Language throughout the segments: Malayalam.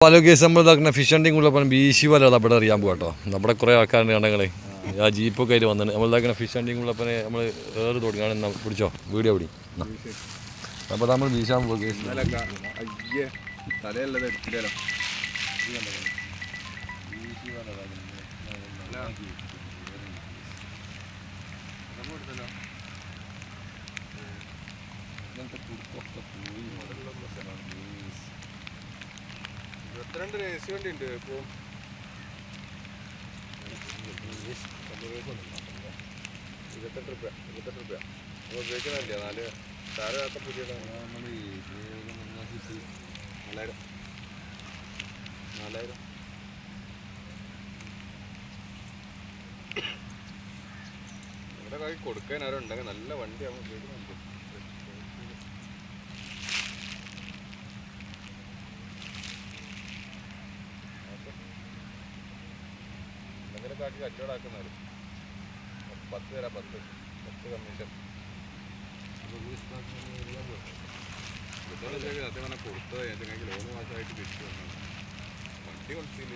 ഹലോ കേസ് നമ്മൾ ഇതാക്കുന്ന ഫിഷ് ഹണ്ടിങ് ഉള്ളപ്പോൾ ബീച്ച് വല അവിടെ അറിയാൻ പോകാം കേട്ടോ. നമ്മുടെ കുറേ ആൾക്കാരുണ്ട് കണ്ടങ്ങളെ ആ ജീപ്പൊക്കെ ആയിട്ട് വന്നിട്ട് നമ്മൾ ഇതാക്കുന്ന ഫിഷ് ഹണ്ടിങ് ഉള്ളപ്പോൾ നമ്മൾ ഏറ് തുടങ്ങുകയാണ്. പിടിച്ചോ വീഡിയോ പിടി. അപ്പോൾ നമ്മൾ വീശാൻ പോകും. രണ്ട് രഹസ്യം വണ്ടി ഉണ്ട് ഇപ്പോൾ. ഇരുപത്തെട്ട് രൂപ നമ്മൾ ഉപയോഗിക്കുന്നില്ല. 4 താരമൊക്കെ പുതിയ 4000 നമ്മുടെ കൈ കൊടുക്കാൻ ആരും ഉണ്ടെങ്കിൽ നല്ല വണ്ടിയാകുമ്പോൾ ഉപയോഗിക്കുന്നുണ്ട്. എന്തെങ്കിലും കാട്ടി കച്ചവടമാക്കുന്നവർ 10 തരാം. 10 കമ്മീഷൻ സത്യം പറഞ്ഞാൽ കൊടുത്തത് എന്തെങ്കിലും ലോണ് മാസമായിട്ട് തിരിച്ചു വന്നു. വണ്ടി കൊടുത്തില്ല.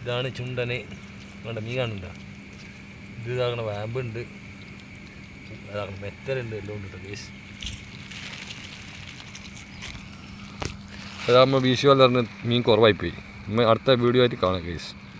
ഇതാണ് ചുണ്ടന്. വേണ്ട മീൻ കാണുന്നുണ്ടോ? ഇത് ഇതാകണ വാമ്പുണ്ട്, അതാകണം മെറ്റലുണ്ട്, എല്ലാം ഉണ്ട് കേട്ടോ കേസ്. അതാകുമ്പോൾ വീശു വല്ല മീൻ കുറവായിപ്പോയി. അടുത്ത വീഡിയോ ആയിട്ട് കാണാം കേസ്.